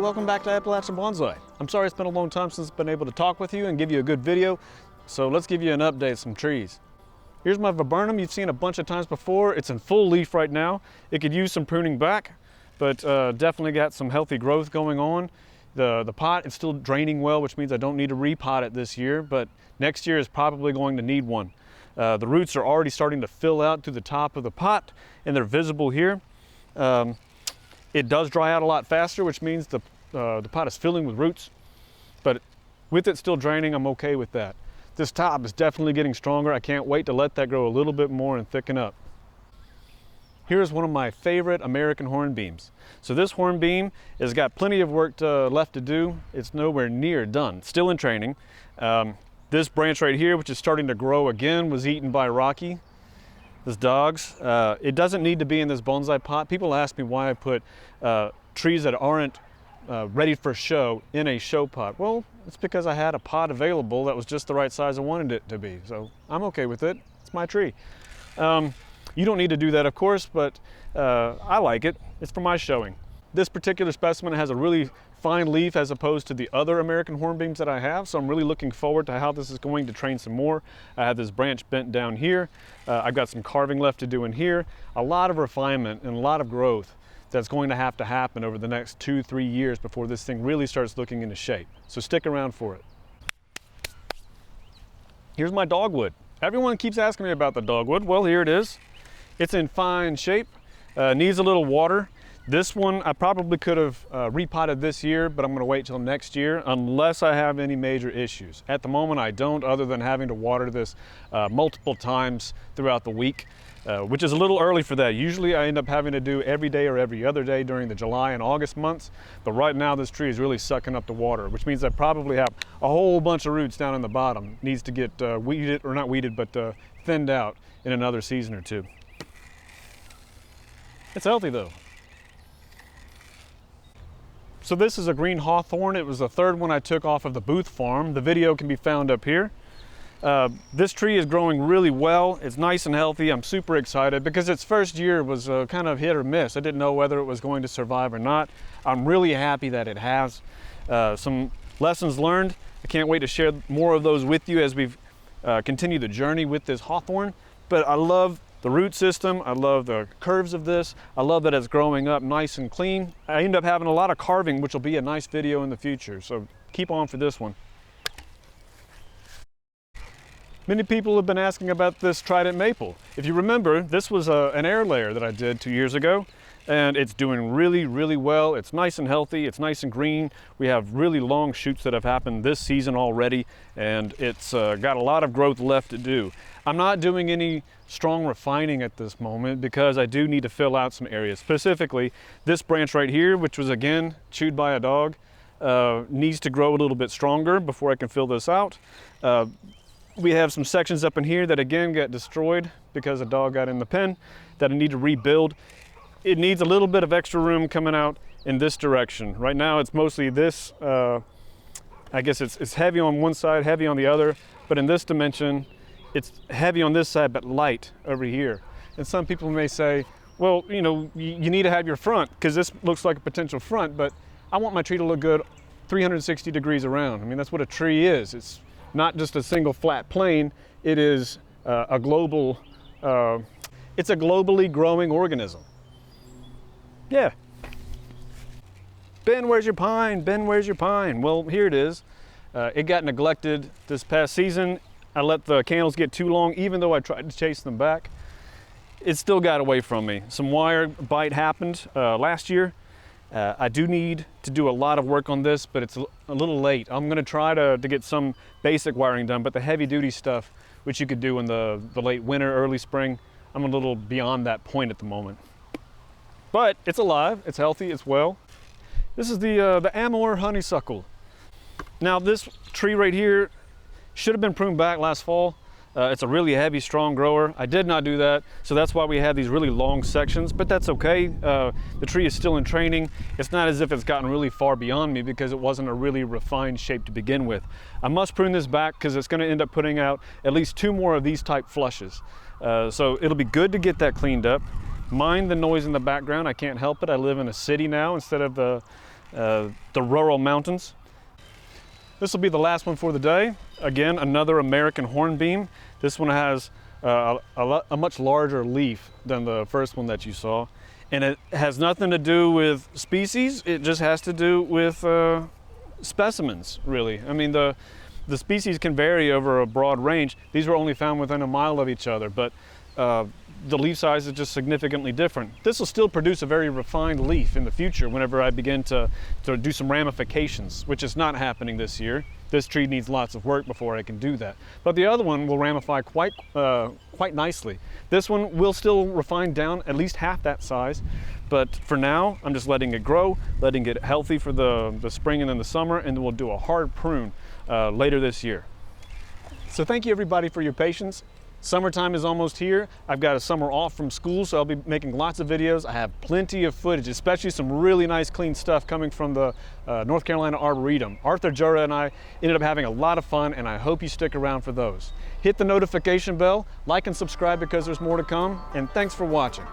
welcome back to Appalachian Bonsai. I'm sorry it's been a long time since I've been able to talk with you and give you a good video, so let's give you an update of some trees. Here's my viburnum you've seen a bunch of times before. It's in full leaf right now. It could use some pruning back, but definitely got some healthy growth going on. The pot is still draining well, which means I don't need to repot it this year, but next year is probably going to need one. The roots are already starting to fill out to the top of the pot, and they're visible here. It does dry out a lot faster, which means the pot is filling with roots, but with it still draining, I'm okay with that. This top is definitely getting stronger. I can't wait to let that grow a little bit more and thicken up. Here's one of my favorite American hornbeams. So this hornbeam has got plenty of work left to do. It's nowhere near done, still in training. This branch right here, which is starting to grow again, was eaten by Rocky. This dog's. It doesn't need to be in this bonsai pot. People ask me why I put trees that aren't ready for show in a show pot. Well, it's because I had a pot available that was just the right size I wanted it to be. So I'm okay with it. It's my tree. You don't need to do that, of course, but I like it. It's for my showing. This particular specimen has a really fine leaf as opposed to the other American hornbeams that I have, so I'm really looking forward to how this is going to train some more. I have this branch bent down here. I've got some carving left to do in here. A lot of refinement and a lot of growth that's going to happen over the next 2-3 years before this thing really starts looking into shape. So stick around for it. Here's my dogwood. Everyone keeps asking me about the dogwood. Well, here it is. It's in fine shape, needs a little water. This one I probably could have repotted this year, but I'm going to wait till next year unless I have any major issues. At the moment I don't, other than having to water this multiple times throughout the week, which is a little early for that. Usually I end up having to do every day or every other day during the July and August months, but right now this tree is really sucking up the water, which means I probably have a whole bunch of roots down in the bottom. Needs to get weeded, or not weeded, but thinned out in another season or two. It's healthy though. So this is a green hawthorn. It was the third one I took off of the Booth farm. The video can be found up here. This tree is growing really well. It's nice and healthy. I'm super excited because its first year was kind of hit or miss. I didn't know whether it was going to survive or not. I'm really happy that it has. Some lessons learned. I can't wait to share more of those with you as we've continued the journey with this hawthorn. But I love the root system. I love the curves of this. I love that it's growing up nice and clean. I end up having a lot of carving, which will be a nice video in the future. So keep on for this one. Many people have been asking about this Trident Maple. If you remember, this was an air layer that I did 2 years ago, and it's doing really, really well. It's nice and healthy. It's nice and green. We have really long shoots that have happened this season already, and it's got a lot of growth left to do. I'm not doing any strong refining at this moment because I do need to fill out some areas. Specifically, this branch right here, which was again chewed by a dog, needs to grow a little bit stronger before I can fill this out. We have some sections up in here that again got destroyed because a dog got in the pen that I need to rebuild. It needs a little bit of extra room coming out in this direction. Right now it's mostly this, I guess it's heavy on one side, heavy on the other, but in this dimension, it's heavy on this side, but light over here. And some people may say, well, you know, you need to have your front because this looks like a potential front, but I want my tree to look good 360 degrees around. I mean, that's what a tree is. It's not just a single flat plane. It is a global, it's a globally growing organism. Yeah. Ben, where's your pine? Ben, where's your pine? Well, here it is. It got neglected this past season. I let the candles get too long, even though I tried to chase them back. It still got away from me. Some wire bite happened last year. I do need to do a lot of work on this, but it's a little late. I'm gonna try to get some basic wiring done, but the heavy duty stuff, which you could do in the late winter, early spring, I'm a little beyond that point at the moment. But it's alive, it's healthy, it's well. This is the Amur Honeysuckle. Now this tree right here should have been pruned back last fall. It's a really heavy, strong grower. I did not do that, so that's why we had these really long sections, but that's okay. The tree is still in training. It's not as if it's gotten really far beyond me because it wasn't a really refined shape to begin with. I must prune this back because it's gonna end up putting out at least 2 more of these type flushes. So it'll be good to get that cleaned up. Mind the noise in the background, I can't help it. I live in a city now instead of the the rural mountains. This will be the last one for the day. Again, another American hornbeam. This one has a much larger leaf than the first one that you saw. And it has nothing to do with species, it just has to do with specimens, really. I mean, the species can vary over a broad range. These were only found within a mile of each other, but the leaf size is just significantly different. This will still produce a very refined leaf in the future whenever I begin to do some ramifications, which is not happening this year. This tree needs lots of work before I can do that. But the other one will ramify quite nicely. This one will still refine down at least half that size, but for now, I'm just letting it grow, letting it healthy for the spring and then the summer, and then we'll do a hard prune later this year. So thank you everybody for your patience. Summertime is almost here. I've got a summer off from school, so I'll be making lots of videos. I have plenty of footage, especially some really nice clean stuff coming from the North Carolina Arboretum. Arthur Jura and I ended up having a lot of fun, and I hope you stick around for those. Hit the notification bell, like and subscribe because there's more to come, and thanks for watching.